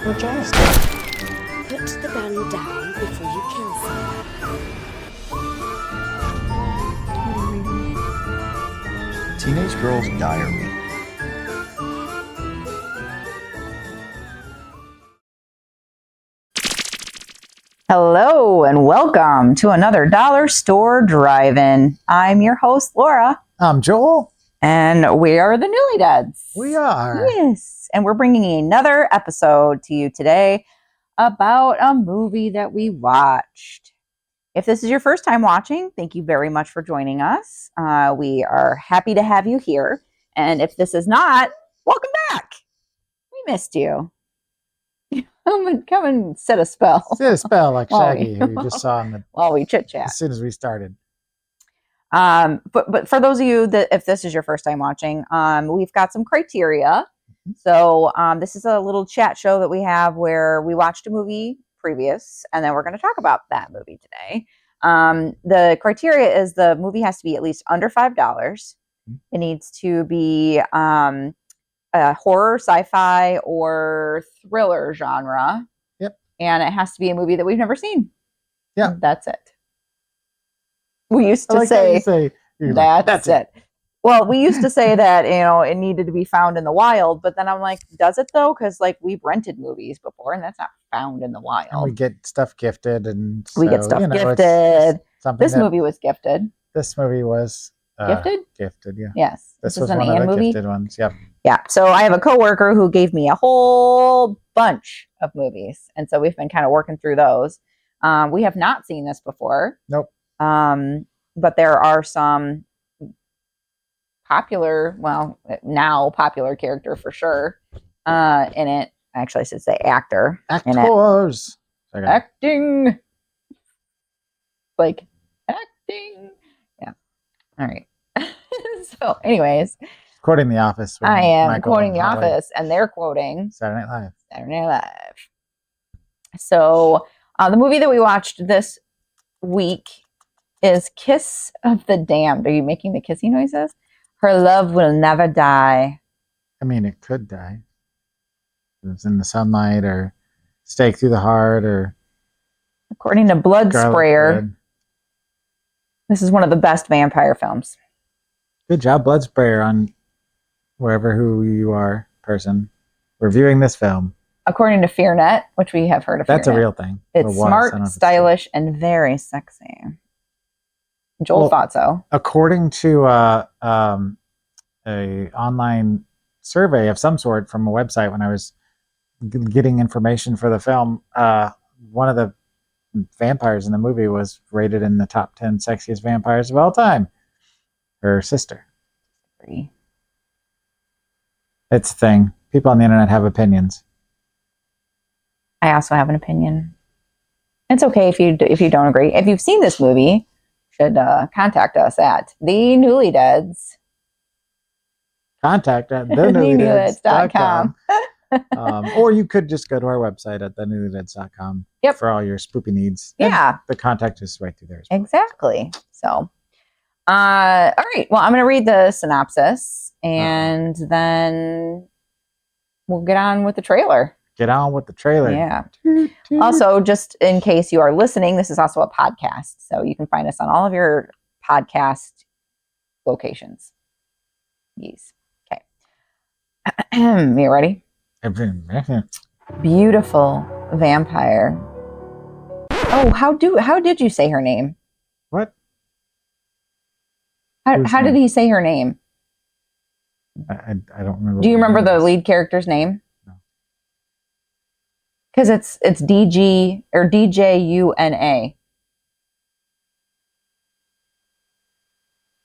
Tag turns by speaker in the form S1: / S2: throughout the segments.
S1: your job.
S2: Put the gun down before you kill someone.
S1: Teenage Girl's Diary.
S3: Hello and welcome to another Dollar Store Drive-In. I'm your host, Laura.
S4: I'm Joel.
S3: And we are the Newly Deads.
S4: We are.
S3: Yes. And we're bringing another episode to you today about a movie that we watched. If this is your first time watching, thank you very much for joining us. We are happy to have you here. And if this is not, welcome back. We missed you. Come and set a spell.
S4: Set a spell like Shaggy, who you just saw in the,
S3: while we chit chat.
S4: as soon as we started.
S3: But for those of you that, if this is your first time watching, we've got some criteria. So this is a little chat show that we have where we watched a movie previous, and then we're going to talk about that movie today. The criteria is the movie has to be at least under $5. It needs to be a horror, sci-fi, or thriller genre.
S4: Yep.
S3: And it has to be a movie that we've never seen.
S4: Yeah.
S3: That's it. We used to
S4: I like how you say you're like,
S3: that's it. Well, we used to say that, it needed to be found in the wild, but then I'm like, does it though? Because we've rented movies before and that's not found in the wild.
S4: And we get stuff gifted, and
S3: we get stuff gifted. This movie was gifted.
S4: This movie was
S3: Gifted?
S4: Gifted, yeah.
S3: Yes.
S4: This
S3: is
S4: was
S3: an
S4: one of
S3: Anne
S4: the
S3: movie.
S4: gifted ones. Yep.
S3: Yeah. So I have a coworker who gave me a whole bunch of movies. And so we've been kind of working through those. We have not seen this before.
S4: Nope.
S3: But there are some popular, now popular character for sure in it. Actually, I should say actor.
S4: Actors.
S3: Acting. Acting. Yeah. All right. So anyways.
S4: Quoting The Office.
S3: I am
S4: Michael
S3: quoting The
S4: Holly.
S3: Office, and they're quoting
S4: Saturday Night Live.
S3: Saturday Night Live. So the movie that we watched this week is Kiss of the Damned. Are you making the kissy noises? Her love will never die.
S4: I mean, it could die. It was in the sunlight, or stake through the heart, or
S3: According to Blood
S4: garlic
S3: Sprayer,
S4: bread.
S3: this is one of the best vampire films.
S4: Good job, Blood Sprayer, on wherever who you are, person, reviewing this film.
S3: According to FearNet, which we have heard of.
S4: That's a
S3: FearNet.
S4: real thing.
S3: It's
S4: Or was. I don't
S3: smart,
S4: know if it's
S3: stylish, and very sexy. Joel
S4: Well,
S3: thought so.
S4: according to a online survey of some sort from a website, when I was getting information for the film, one of the vampires in the movie was rated in the top 10 sexiest vampires of all time. Her sister. It's a thing. People on the internet have opinions.
S3: I also have an opinion. It's okay if you don't agree. If you've seen this movie, you should contact us at the Newly Deads.
S4: Contact at thenewlydeads.com.
S3: com.
S4: Or you could just go to our website at thenewlydeads.com
S3: Yep.
S4: for all your spoopy needs. And
S3: Yeah.
S4: the contact is right through there as well.
S3: Exactly. So, all right. Well, I'm going to read the synopsis and then we'll get on with the trailer.
S4: Get on with the trailer.
S3: Yeah.
S4: Toot, toot.
S3: Also, just in case you are listening, this is also a podcast. So you can find us on all of your podcast locations. Yes. Okay. You ready? Beautiful vampire. Oh, how did you say her name?
S4: What?
S3: How
S4: Whose
S3: did
S4: name?
S3: he say her name?
S4: I don't remember.
S3: Do you
S4: what
S3: remember
S4: it
S3: the
S4: is.
S3: lead character's name?
S4: No.
S3: Because it's DG or DJUNA.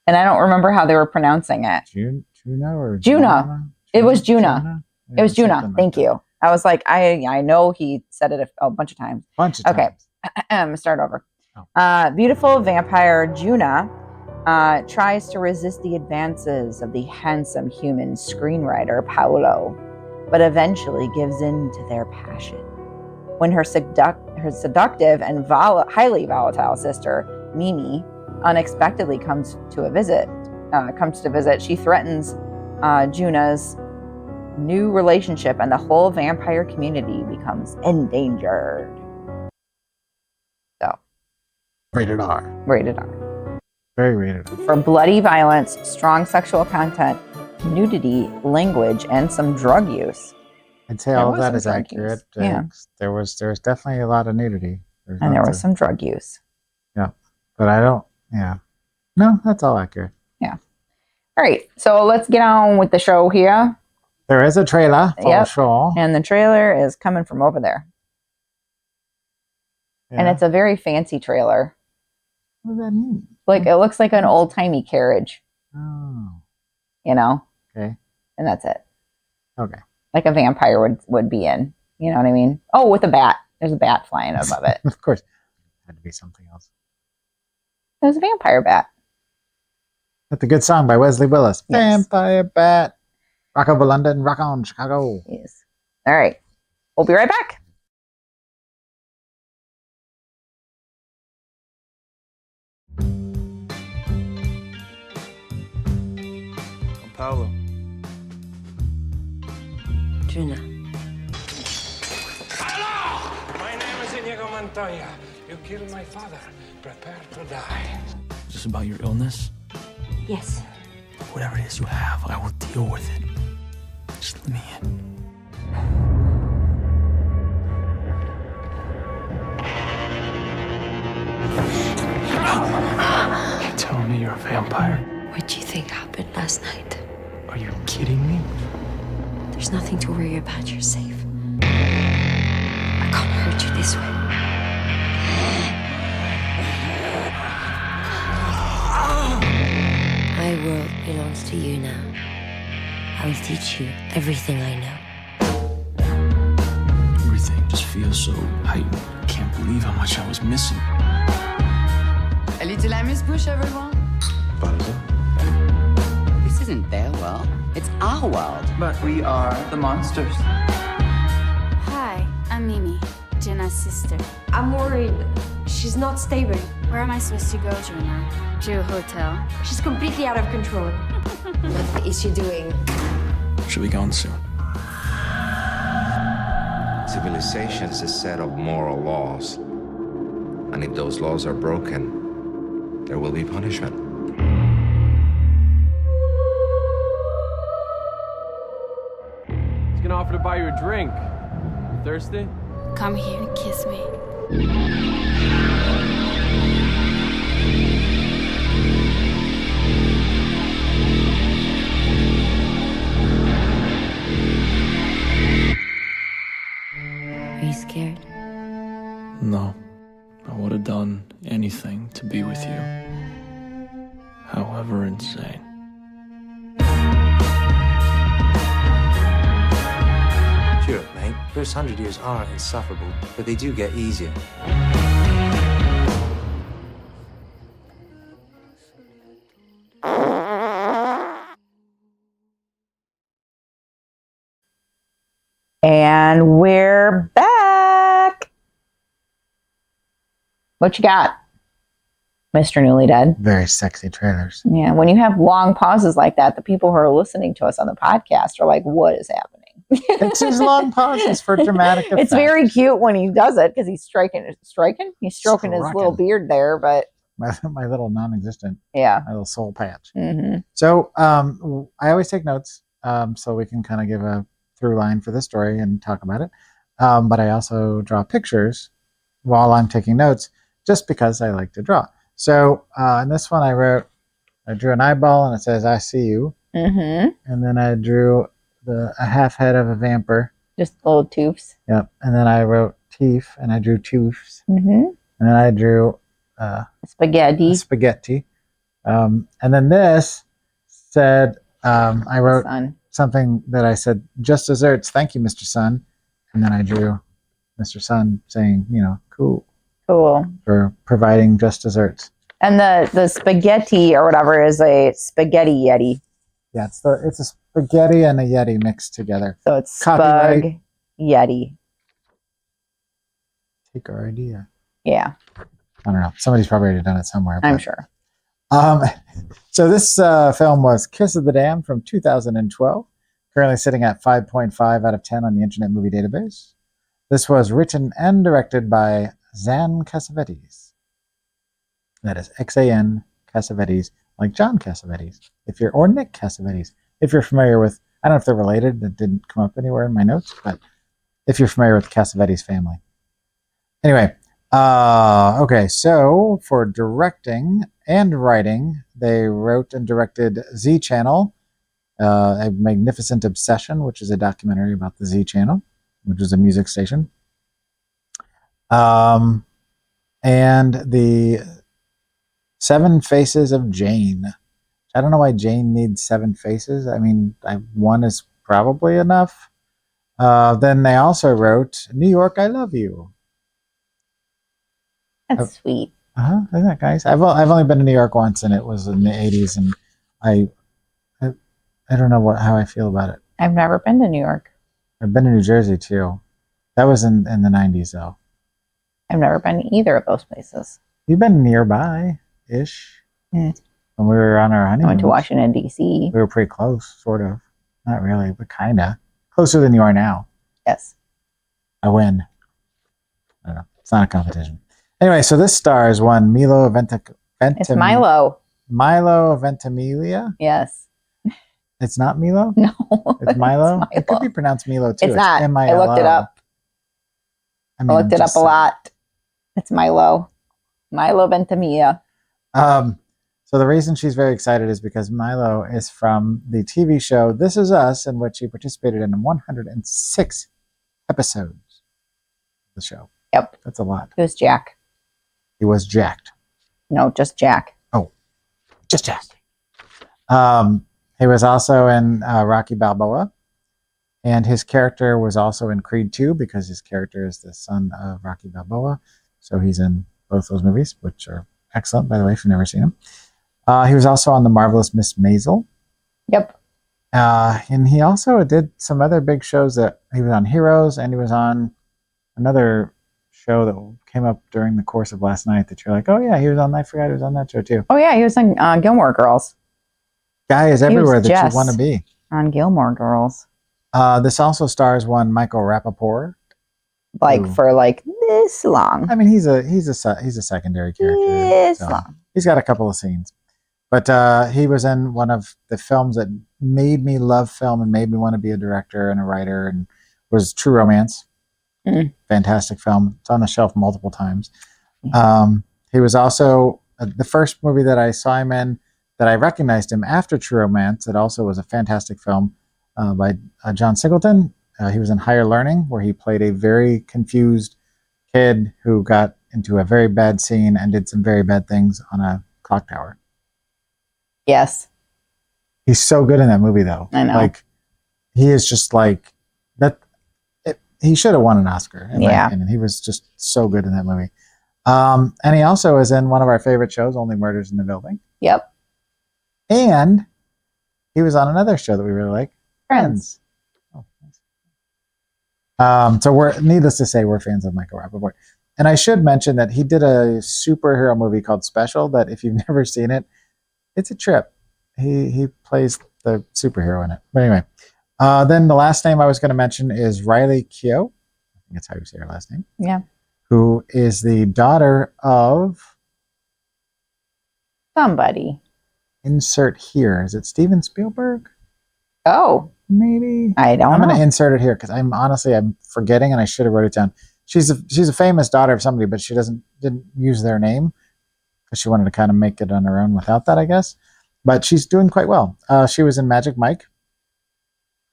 S3: And I don't remember how they were pronouncing it.
S4: Juna or
S3: Juna. It was Juna.
S4: Yeah,
S3: It was Juna.
S4: something like
S3: Thank
S4: that.
S3: you. I was like, I know he said it a bunch of times.
S4: Bunch of
S3: Okay.
S4: times.
S3: Start over.
S4: Oh.
S3: Beautiful vampire Juna tries to resist the advances of the handsome human screenwriter Paolo, but eventually gives in to their passion. When her seductive and highly volatile sister, Mimi, unexpectedly comes to visit, she threatens Juna's new relationship, and the whole vampire community becomes endangered. So,
S4: Rated R.
S3: rated R.
S4: Very rated R.
S3: For bloody violence, strong sexual content, nudity, language, and some drug use.
S4: I'd say
S3: There
S4: all of
S3: was
S4: that
S3: some
S4: is
S3: drug
S4: accurate.
S3: use. Yeah.
S4: There was definitely a lot of nudity.
S3: And there was some drug use.
S4: Yeah. But I don't, yeah. No, that's all accurate.
S3: Yeah. All right. So let's get on with the show here.
S4: There is a trailer for sure.
S3: And the trailer is coming from over there.
S4: Yeah.
S3: And it's a very fancy trailer.
S4: What does that mean?
S3: Like, it looks like an old-timey carriage.
S4: Oh.
S3: You know?
S4: Okay.
S3: And that's it.
S4: Okay.
S3: Like a vampire would be in. You know what I mean? Oh, with a bat. There's a bat flying above it.
S4: Of course. It had to be something else.
S3: It was a vampire bat.
S4: That's a good song by Wesley Willis.
S3: Yes.
S4: Vampire Bat. Rock over London, rock on Chicago.
S3: Yes. All right. We'll be right back.
S5: I'm Paolo.
S2: Trina.
S6: My name is Inigo Montoya. You killed my father. Prepare to die.
S5: Is this about your illness?
S2: Yes.
S5: Whatever it is you have, I will deal with it. Just let me in. Tell me you're a vampire.
S2: What do you think happened last night?
S5: Are you kidding me?
S2: There's nothing to worry about. You're safe. I can't hurt you this way. My world belongs to you now. I will teach you everything I know.
S5: Everything just feels so heightened. I can't believe how much I was missing.
S7: A little amuse-bouche, everyone.
S5: Pardon?
S7: This isn't their world. It's our world.
S8: But we are the monsters.
S9: Hi, I'm Mimi, Jenna's sister.
S2: I'm worried. She's not stable.
S9: Where am I supposed to go, Jenna? To a hotel?
S2: She's completely out of control. What is she doing?
S5: She'll be gone soon.
S10: Civilization is a set of moral laws. And if those laws are broken, there will be punishment.
S11: He's gonna offer to buy you a drink. You thirsty?
S9: Come here and kiss me.
S2: Are you scared?
S5: No. I would have done anything to be with you. However insane.
S12: Sure, mate. First 100 years are insufferable, but they do get easier.
S3: And we're back. What you got, Mr. Newly Dead?
S4: Very sexy trailers.
S3: Yeah, when you have long pauses like that, the people who are listening to us on the podcast are like, what is happening?
S4: It's his long pauses for dramatic effect.
S3: It's very cute when he does it because he's striking. He's stroking his little beard there, but
S4: my little non-existent,
S3: yeah,
S4: my little soul patch.
S3: Mm-hmm.
S4: So I always take notes so we can kind of give a through line for the story and talk about it. But I also draw pictures while I'm taking notes, just because I like to draw. So in this one, I drew an eyeball and it says, "I see you."
S3: Mm-hmm.
S4: And then I drew a half head of a vampire.
S3: Just little toofs.
S4: Yep. And then I wrote teeth and I drew toofs.
S3: Mm-hmm.
S4: And then I drew
S3: spaghetti.
S4: And then this said, I wrote something that I said, "Just desserts. Thank you, Mr. Sun." And then I drew Mr. Sun saying, cool for providing just desserts.
S3: And the spaghetti or whatever is a spaghetti yeti.
S4: Yeah, it's a spaghetti and a yeti mixed together.
S3: So it's spag yeti.
S4: Take our idea.
S3: Yeah.
S4: I don't know. Somebody's probably already done it somewhere.
S3: I'm sure.
S4: So this film was Kiss of the Damned from 2012. Currently sitting at 5.5 out of 10 on the Internet Movie Database. This was written and directed by Xan Cassavetes. That is Xan Cassavetes, like John Cassavetes, or Nick Cassavetes. If you're familiar with, I don't know if they're related, that didn't come up anywhere in my notes, but if you're familiar with the Cassavetes family. Anyway, okay, so for directing and writing, they wrote and directed Z Channel, A Magnificent Obsession, which is a documentary about the Z Channel, which is a music station. And the Seven Faces of Jane. I don't know why Jane needs 7 faces. I mean, one is probably enough. Then they also wrote New York, I Love You.
S3: That's sweet.
S4: Isn't that nice? I've only been to New York once, and it was in the 80s, and I don't know how I feel about it.
S3: I've never been to New York.
S4: I've been to New Jersey too. That was in the 90s though.
S3: I've never been to either of those places.
S4: You've been nearby-ish.
S3: Mm.
S4: When we were on our honeymoon.
S3: I went to Washington, D.C.
S4: We were pretty close, sort of. Not really, but kind of. Closer than you are now.
S3: Yes.
S4: I win. I don't know. It's not a competition. Anyway, so this stars one Milo
S3: It's Milo.
S4: Milo Ventimiglia?
S3: Yes.
S4: It's not Milo?
S3: No.
S4: It's Milo? It could be pronounced Milo too.
S3: It's not.
S4: M-I-L-O.
S3: I looked it up. I looked it up a lot. It's Milo. Milo Ventimiglia.
S4: So the reason she's very excited is because Milo is from the TV show This Is Us, in which he participated in 106 episodes of the show.
S3: Yep.
S4: That's a lot.
S3: It was Jack.
S4: He was jacked.
S3: No, just Jack.
S4: Oh, just Jack. He was also in Rocky Balboa, and his character was also in Creed 2 because his character is the son of Rocky Balboa. So he's in both those movies, which are excellent, by the way, if you've never seen them. He was also on The Marvelous Miss Maisel.
S3: Yep.
S4: And he also did some other big shows that he was on Heroes, and he was on another show that came up during the course of last night that you're like, oh yeah, he was on that. I forgot he was on that show too.
S3: Oh yeah, he was on Gilmore Girls.
S4: Guy is everywhere that you want to be.
S3: On Gilmore Girls.
S4: This also stars one Michael Rappaport.
S3: For this long.
S4: I mean, he's a secondary character.
S3: This long.
S4: He's got a couple of scenes. But he was in one of the films that made me love film and made me want to be a director and a writer, and was True Romance.
S3: Mm-hmm.
S4: Fantastic film. It's on the shelf multiple times. He was also the first movie that I saw him in that I recognized him after True Romance. It also was a fantastic film by John Singleton. He was in Higher Learning, where he played a very confused kid who got into a very bad scene and did some very bad things on a clock tower.
S3: Yes.
S4: He's so good in that movie, though.
S3: I know.
S4: He is just like that. He should have won an Oscar, in my
S3: Yeah.
S4: opinion. He was just so good in that movie. And he also is in one of our favorite shows, Only Murders in the Building.
S3: Yep.
S4: And he was on another show that we really like, Friends. Oh, nice. So needless to say, we're fans of Michael Rappaport. And I should mention that he did a superhero movie called Special that if you've never seen it, it's a trip. He plays the superhero in it. But anyway, then the last name I was going to mention is Riley Keough. I think that's how you say her last name.
S3: Yeah.
S4: Who is the daughter of
S3: somebody.
S4: Insert here. Is it Steven Spielberg?
S3: Oh.
S4: Maybe.
S3: I don't know.
S4: I'm going to insert it here because I'm forgetting and I should have wrote it down. She's a famous daughter of somebody, but she didn't use their name because she wanted to kind of make it on her own without that, I guess. But she's doing quite well. She was in Magic Mike.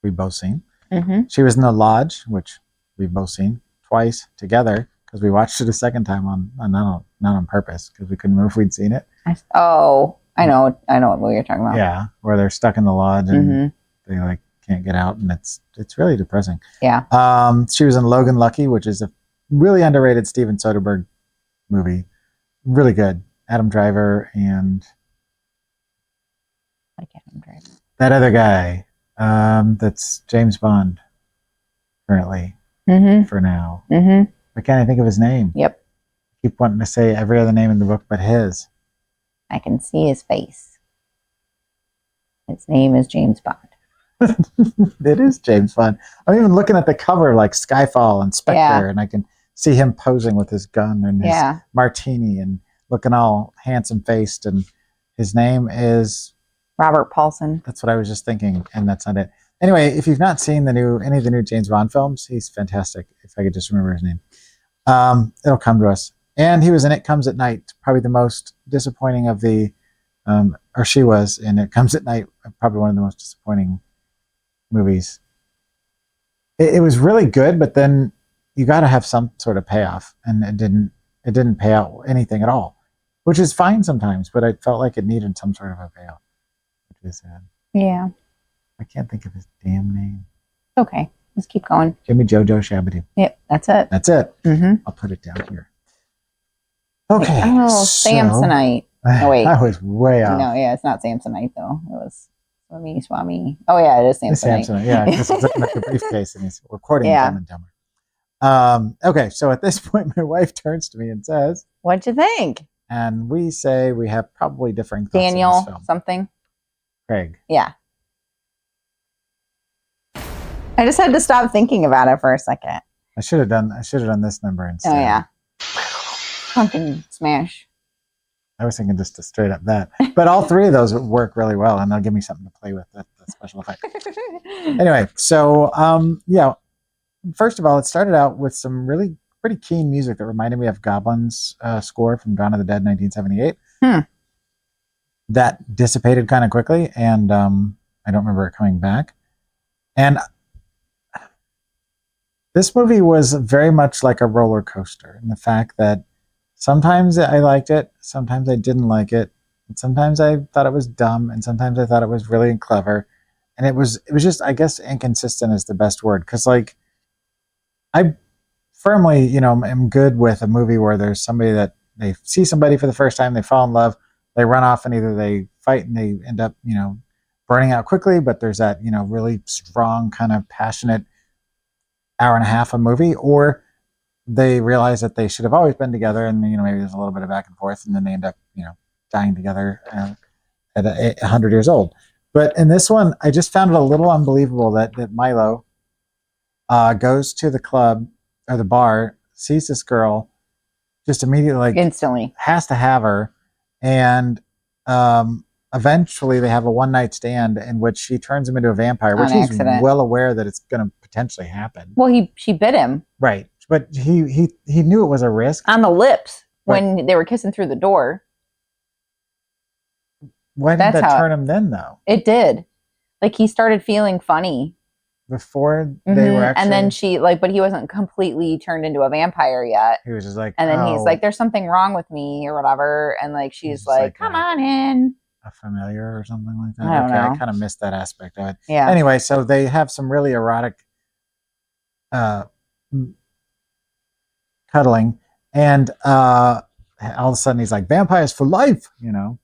S4: We've both seen.
S3: Mm-hmm.
S4: She was in The Lodge, which we've both seen twice together because we watched it a second time not on purpose because we couldn't remember if we'd seen it.
S3: I know what movie you're talking about.
S4: Yeah, where they're stuck in the lodge and they can't get out, and it's really depressing.
S3: Yeah.
S4: She was in Logan Lucky, which is a really underrated Steven Soderbergh movie. Really good. Adam Driver and that other guy. That's James Bond currently for now.
S3: Mm-hmm.
S4: Why can't I think of his name?
S3: Yep.
S4: I keep wanting to say every other name in the book but his.
S3: I can see his face. His name is James Bond.
S4: It is James Bond. I'm even looking at the cover like Skyfall and Spectre, and I can see him posing with his gun and his martini and looking all handsome faced. And his name is
S3: Robert Paulson.
S4: That's what I was just thinking, and that's not it. Anyway, if you've not seen any of the new James Bond films, he's fantastic. If I could just remember his name, it'll come to us. And he was in It Comes at Night, probably the most disappointing of the, or she was in It Comes at Night, probably one of the most disappointing movies. It was really good, but then you got to have some sort of payoff, and it didn't pay out anything at all, which is fine sometimes. But I felt like it needed some sort of a payoff, which is sad.
S3: Yeah.
S4: I can't think of his damn name.
S3: Okay, let's keep going.
S4: Jimmy Jojo Shabadoo.
S3: Yep, that's it.
S4: That's it. I'll put it down here. Okay.
S3: Oh, Samsonite. Oh, wait.
S4: I was way off.
S3: No, yeah, it's not Samsonite, though. It was Swami. Oh, yeah, it is Samsonite.
S4: It's Samsonite, yeah, because he's looking at the briefcase and he's recording Dumb and Dumber. Okay, so at this point, my wife turns to me and says,
S3: "What'd you think?"
S4: And we say we have probably differing thoughts
S3: Daniel
S4: on this film.
S3: something.
S4: Craig.
S3: Yeah. I just had to stop thinking about it for a second.
S4: I should have done this number instead.
S3: Oh yeah. Pumpkin smash.
S4: I was thinking just a straight up that. But all three of those work really well, and they'll give me something to play with, the special effect. Anyway, so yeah. First of all, it started out with some really pretty keen music that reminded me of Goblin's score from Dawn of the Dead 1978. That dissipated kind of quickly, and I don't remember it coming back. And this movie was very much like a roller coaster in the fact that sometimes I liked it, sometimes I didn't like it, and sometimes I thought it was dumb, and sometimes I thought it was really clever. And it was just, I guess, inconsistent is the best word, because like I firmly, am good with a movie where there's somebody that they see somebody for the first time, they fall in love, they run off, and either they fight and they end up, burning out quickly, but there's that, really strong kind of passionate hour and a half a movie, or they realize that they should have always been together, and maybe there's a little bit of back and forth, and then they end up dying together at 100 years old. But in this one, I just found it a little unbelievable that Milo goes to the club or the bar, sees this girl, just immediately
S3: instantly
S4: has to have her, and eventually they have a one-night stand in which she turns him into a vampire, which he's well aware that it's going to potentially happen.
S3: Well, she bit him.
S4: Right. But he knew it was a risk.
S3: On the lips when they were kissing through the door.
S4: Why did that turn him then, though?
S3: It did. Like, he started feeling funny.
S4: Before they were actually...
S3: And then she, but he wasn't completely turned into a vampire yet.
S4: He was just like,
S3: and then he's like, there's something wrong with me or whatever. And she's like, come on in.
S4: A familiar or something like that.
S3: I don't know.
S4: I kind of missed that aspect of it.
S3: Yeah.
S4: Anyway, so they have some really erotic cuddling, and all of a sudden he's like, vampires for life, and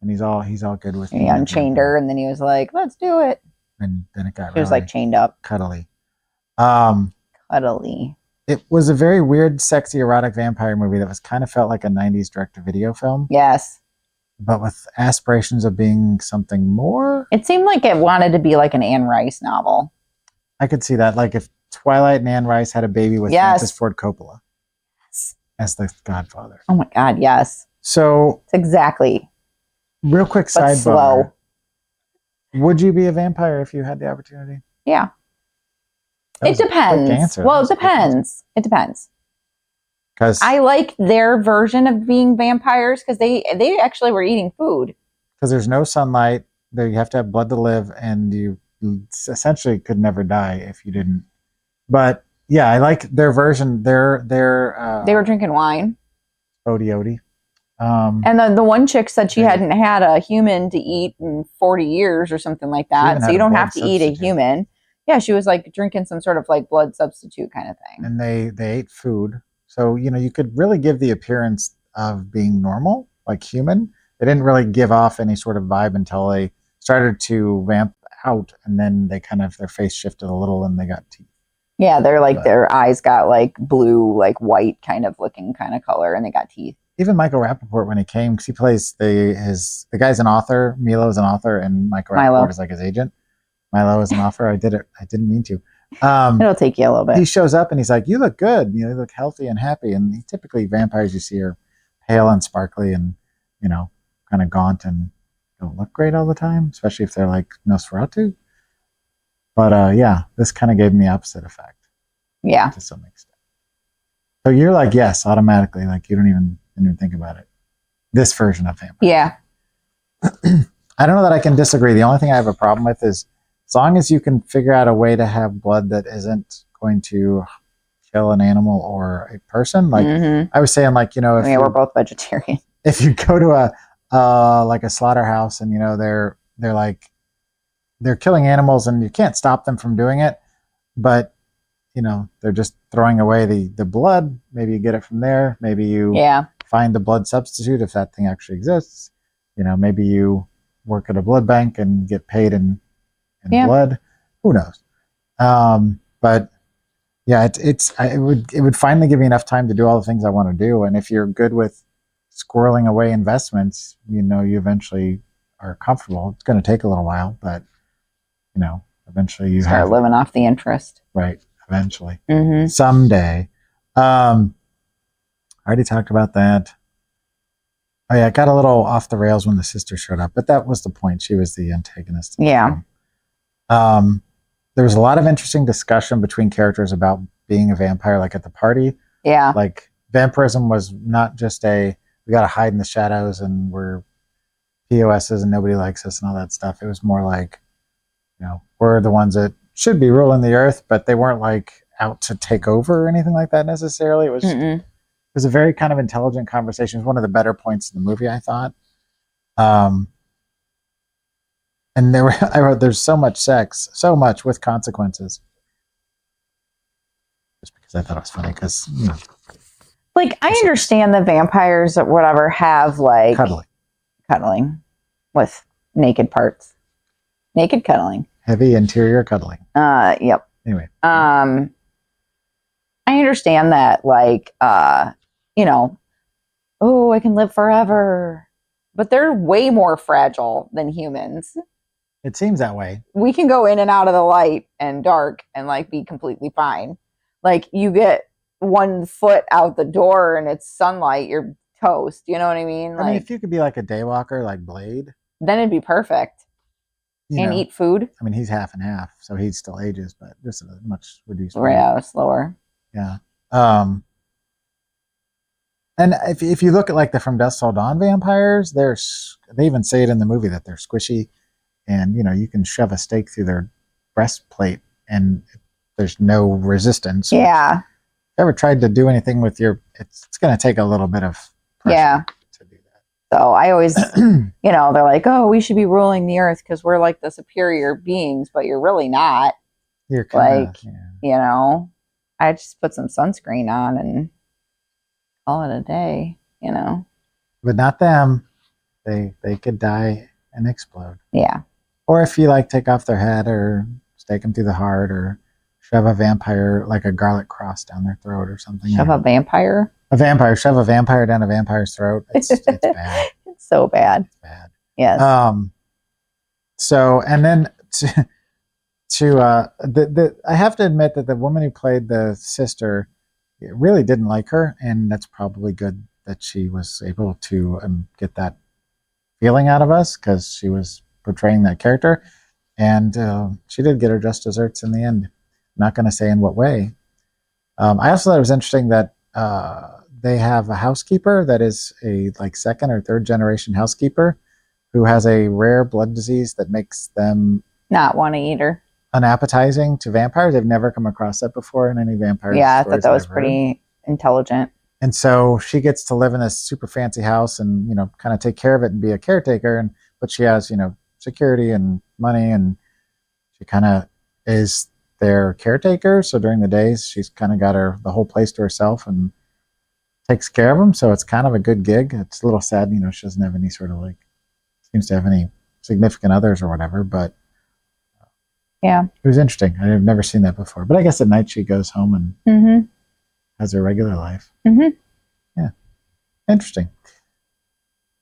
S4: he's all good with
S3: He unchained her, and then he was like, let's do it.
S4: And then it got
S3: she was chained up,
S4: cuddly.
S3: Cuddly.
S4: It was a very weird, sexy, erotic vampire movie that was kind of felt like a 90s direct-to-video film.
S3: Yes.
S4: But with aspirations of being something more.
S3: It seemed like it wanted to be like an Anne Rice novel.
S4: I could see that. Like if Twilight and Anne Rice had a baby with Francis Ford Coppola as the godfather.
S3: Oh my God, yes.
S4: So.
S3: It's exactly.
S4: Real quick sidebar.
S3: Slow.
S4: Would you be a vampire if you had the opportunity?
S3: Yeah. It depends. Well, it depends. It depends.
S4: Because
S3: I like their version of being vampires because they actually were eating food.
S4: Because there's no sunlight, you have to have blood to live, and you essentially could never die if you didn't. But yeah, I like their version. They
S3: were drinking wine.
S4: Odie.
S3: And the one chick said she hadn't had a human to eat in 40 years or something like that. So you don't have to eat a human. Yeah, she was drinking some sort of blood substitute kind of thing.
S4: And they ate food. So, you could really give the appearance of being normal, like human. They didn't really give off any sort of vibe until they started to vamp out, and then they their face shifted a little and they got teeth.
S3: Yeah, they're their eyes got blue, white kind of looking kind of color, and they got teeth.
S4: Even Michael Rappaport, when he came, because he plays the guy's an author, Milo's an author, and Michael Rappaport is his agent. Milo as an offer. I did it. I didn't mean to.
S3: It'll take you a little bit.
S4: He shows up and he's like, "You look good. You look healthy and happy." And typically vampires you see are pale and sparkly and kind of gaunt and don't look great all the time, especially if they're like Nosferatu. But yeah, this kind of gave me the opposite effect.
S3: Yeah,
S4: to some extent. So you're like, yes, automatically, like you didn't even think about it. This version of vampire.
S3: Yeah.
S4: I don't know that I can disagree. The only thing I have a problem with is as long as you can figure out a way to have blood that isn't going to kill an animal or a person. Like I was saying, like, if
S3: we're both vegetarian.
S4: If you go to a slaughterhouse and they're killing animals and you can't stop them from doing it, but they're just throwing away the blood. Maybe you get it from there. Maybe you find the blood substitute if that thing actually exists. Maybe you work at a blood bank and get paid in blood. Who knows? But yeah, it would finally give me enough time to do all the things I want to do. And if you're good with squirreling away investments, you eventually are comfortable. It's going to take a little while, but eventually you
S3: start living off the interest.
S4: Right. Eventually. Someday. I already talked about that. Oh yeah, it got a little off the rails when the sister showed up, but that was the point. She was the antagonist.
S3: Yeah.
S4: There was a lot of interesting discussion between characters about being a vampire, like at the party.
S3: Yeah.
S4: Like vampirism was not just we got to hide in the shadows and we're POSs and nobody likes us and all that stuff. It was more like, we're the ones that should be ruling the earth, but they weren't like out to take over or anything like that necessarily. It was it was a very kind of intelligent conversation. It was one of the better points in the movie, I thought. And I wrote, there's so much sex, so much with consequences. Just because I thought it was funny, because
S3: like I understand the vampires or whatever have like cuddling with naked parts, naked cuddling.
S4: Heavy interior cuddling.
S3: Yep.
S4: Anyway.
S3: I understand that, like, oh, I can live forever. But they're way more fragile than humans.
S4: It seems that way.
S3: We can go in and out of the light and dark and like be completely fine. Like you get 1 foot out the door and it's sunlight, you're toast. You know what I mean?
S4: I mean, if you could be like a daywalker, like Blade,
S3: then it'd be perfect. And eat food.
S4: I mean, he's half and half, so he still ages, but just a much reduced.
S3: Yeah, slower.
S4: Yeah. And if you look at like the From Dusk Till Dawn vampires, they even say it in the movie that they're squishy, and you can shove a stake through their breastplate and there's no resistance.
S3: Yeah.
S4: If you ever tried to do anything with it's going to take a little bit of pressure.
S3: Yeah. So I always, they're like, oh, we should be ruling the earth because we're like the superior beings, but you're really not.
S4: You're
S3: like, I just put some sunscreen on and call it a day,
S4: But not them. They could die and explode.
S3: Yeah.
S4: Or if you like take off their head or stake them through the heart or shove a vampire, like a garlic cross down their throat or something.
S3: Shove a vampire?
S4: Shove a vampire down a vampire's throat. It's bad.
S3: It's so bad.
S4: It's bad.
S3: Yes.
S4: So, and then I have to admit that the woman who played the sister really didn't like her, and that's probably good that she was able to get that feeling out of us because she was portraying that character, and she did get her just desserts in the end. I'm not going to say in what way. I also thought it was interesting that they have a housekeeper that is a like 2nd or 3rd generation housekeeper who has a rare blood disease that makes them
S3: not want to eat her.
S4: Unappetizing to vampires. They've never come across that before in any vampire.
S3: Yeah, I thought that was pretty intelligent.
S4: And so she gets to live in this super fancy house and kind of take care of it and be a caretaker. But she has security and money, and she kind of is their caretaker. So during the days, she's kind of got the whole place to herself and takes care of them. So it's kind of a good gig. It's a little sad, she doesn't have any sort of seems to have any significant others or whatever, but
S3: yeah,
S4: it was interesting. I've never seen that before, but I guess at night she goes home and has her regular life. Yeah. Interesting. So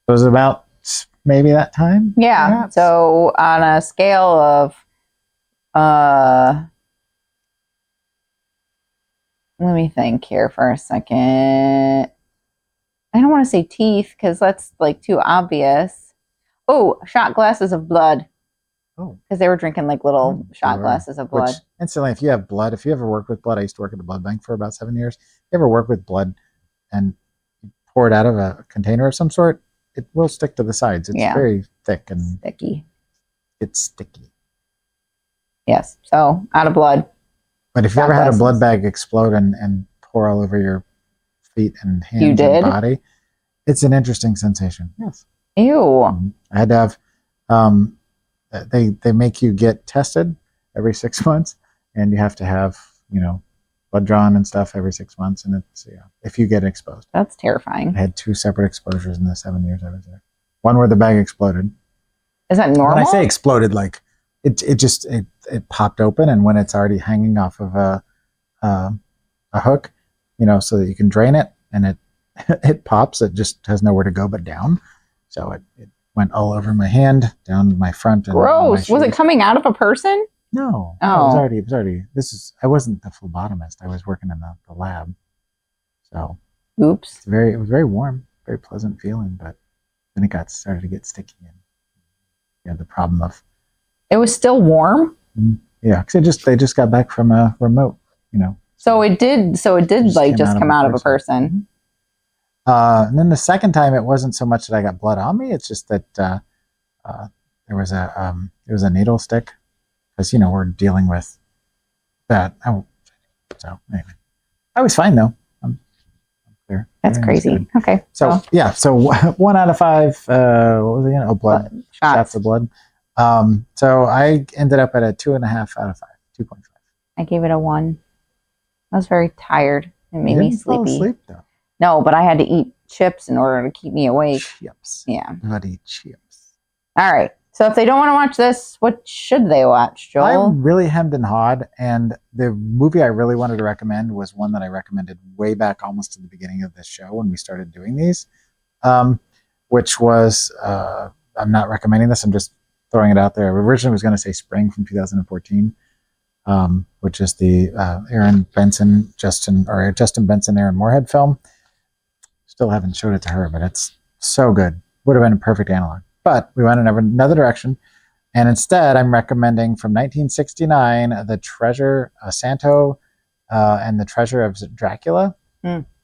S4: it was about maybe that time?
S3: Yeah.
S4: Perhaps?
S3: So on a scale of Let me think here for a second. I don't want to say teeth because that's like too obvious. Oh, shot glasses of blood.
S4: Oh,
S3: because they were drinking like little shot
S4: sure.
S3: glasses of blood.
S4: Which instantly, if you have blood, if you ever work with blood, I used to work at the blood bank for about 7 years. If you ever work with blood and pour it out of a container of some sort, it will stick to the sides. It's very thick and
S3: sticky.
S4: It's sticky.
S3: Yes. So out of blood.
S4: But if you ever had a blood bag explode and pour all over your feet and hands and body, it's an interesting sensation. Yes.
S3: Ew.
S4: I had to have. They make you get tested every 6 months, and you have to have blood drawn and stuff every 6 months, and it's if you get exposed.
S3: That's terrifying.
S4: I had 2 separate exposures in the 7 years I was there. One where the bag exploded.
S3: Is that normal?
S4: When I say exploded, like it popped open, and when it's already hanging off of a hook, so that you can drain it, and it pops. It just has nowhere to go but down. So it went all over my hand, down my front. And
S3: gross. Was it coming out of a person?
S4: No.
S3: Oh.
S4: It was already. I wasn't the phlebotomist. I was working in the lab. So.
S3: Oops.
S4: It was very warm, very pleasant feeling, but then it started to get sticky, and you had the problem of.
S3: It was still warm.
S4: Yeah, because they just got back from a remote,
S3: So it did like just come out of a person.
S4: And then the second time, it wasn't so much that I got blood on me. It's just that there was a needle stick, because we're dealing with that. So anyway, I was fine though. I'm clear.
S3: That's crazy. Okay.
S4: So yeah, so 1 out of 5. What was it again? Oh, blood shots of blood. So I ended up at a 2.5 out of 5, 2.5.
S3: I gave it a 1. I was very tired. It made me sleepy.
S4: Fall asleep though.
S3: No, but I had to eat chips in order to keep me awake.
S4: Chips.
S3: Yeah.
S4: Bloody chips.
S3: All right. So if they don't want to watch this, what should they watch, Joel?
S4: I'm really hemmed and hawed, and the movie I really wanted to recommend was one that I recommended way back almost to the beginning of this show when we started doing these, which was, I'm not recommending this, I'm just throwing it out there. I originally was going to say Spring from 2014, which is the Justin Benson, Aaron Moorhead film. Still haven't showed it to her, but it's so good. Would have been a perfect analog. But we went in another direction, and instead I'm recommending from 1969, The Treasure, Santo, and the Treasure of Dracula.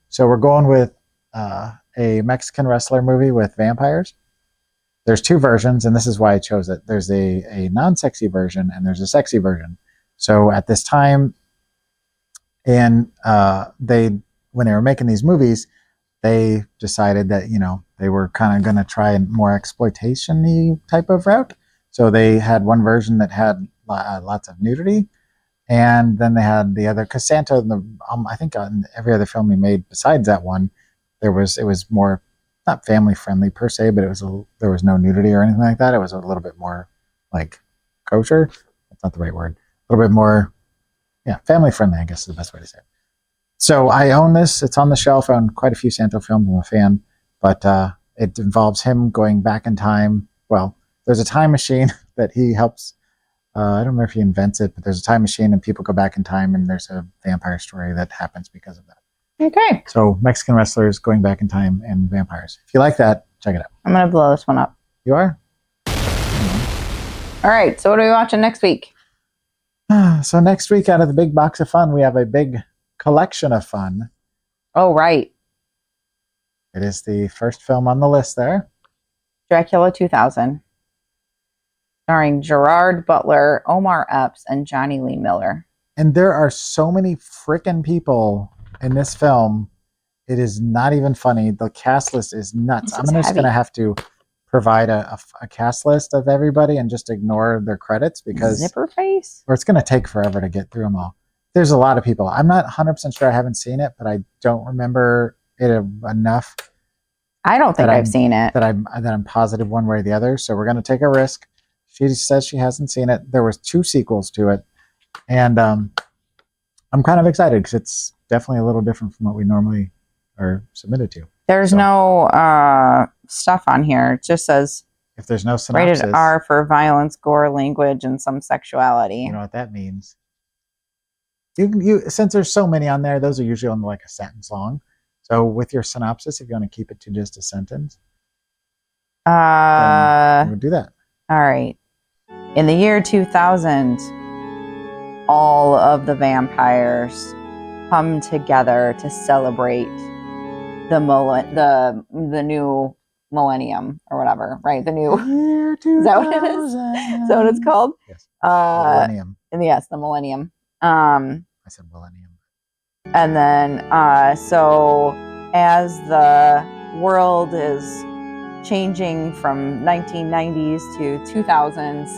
S4: So we're going with a Mexican wrestler movie with vampires. There's 2 versions, and this is why I chose it. There's a non-sexy version, and there's a sexy version. So at this time, and when they were making these movies, they decided that they were kind of going to try a more exploitation-y type of route. So they had one version that had lots of nudity, and then they had the other. Because Santo, I think on every other film he made besides that one, it was more not family friendly per se, but there was no nudity or anything like that. It was a little bit more like kosher. That's not the right word. A little bit more, family friendly, I guess is the best way to say it. So I own this. It's on the shelf. I own quite a few Santo films. I'm a fan, but it involves him going back in time. Well, there's a time machine that he helps. I don't remember if he invents it, but there's a time machine and people go back in time, and there's a vampire story that happens because of that.
S3: Okay.
S4: So Mexican wrestlers going back in time and vampires. If you like that, check it out.
S3: I'm going to blow this one up.
S4: You are?
S3: All right. So what are we watching next week?
S4: So next week, out of the big box of fun, we have a big collection of fun.
S3: Oh, right.
S4: It is the first film on the list there.
S3: Dracula 2000. Starring Gerard Butler, Omar Epps, and Johnny Lee Miller.
S4: And there are so many freaking people in this film. It is not even funny. The cast list is nuts. I'm just going to have to provide a cast list of everybody and just ignore their credits because
S3: Zipper face?
S4: Or it's going to take forever to get through them all. There's a lot of people. I'm not 100% sure. I haven't seen it, but I don't remember it enough.
S3: I don't think I've seen it.
S4: That I'm positive one way or the other. So we're going to take a risk. She says she hasn't seen it. There was 2 sequels to it, and I'm kind of excited because it's definitely a little different from what we normally are submitted to.
S3: There's no stuff on here. It just says
S4: If there's no synopsis,
S3: rated R for violence, gore, language, and some sexuality.
S4: you know what that means. You since there's so many on there, those are usually only like a sentence long. So with your synopsis, if you want to keep it to just a sentence, then we'll do that.
S3: All right. In the year 2000, all of the vampires come together to celebrate the new millennium or whatever, right? The new is that what it is? Is that what it's called?
S4: Yes. Millennium.
S3: And yes, the millennium.
S4: I said millennium.
S3: And then so as the world is changing from 1990s to 2000s,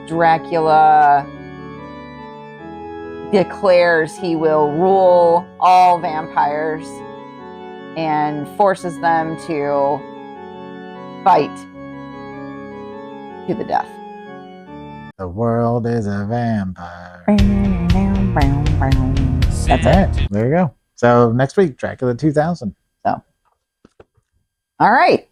S3: Dracula declares he will rule all vampires and forces them to fight to the death.
S4: The world is a vampire.
S3: That's it.
S4: There you go. So next week, Dracula 2000.
S3: So, all right.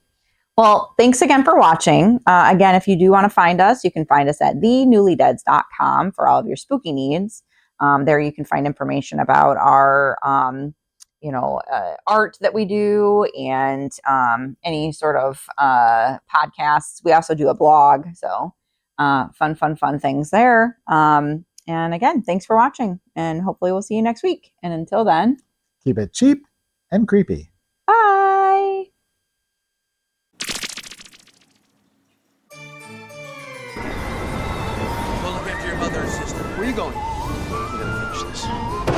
S3: Well, thanks again for watching. Again, if you do want to find us, you can find us at thenewlydeads.com for all of your spooky needs. There you can find information about our, art that we do and any sort of podcasts. We also do a blog. So fun things there. And again, thanks for watching, and hopefully we'll see you next week. And until then,
S4: keep it cheap and creepy.
S3: Bye.
S12: Go look after your mother and sister. Where are you going? I'm gonna finish this.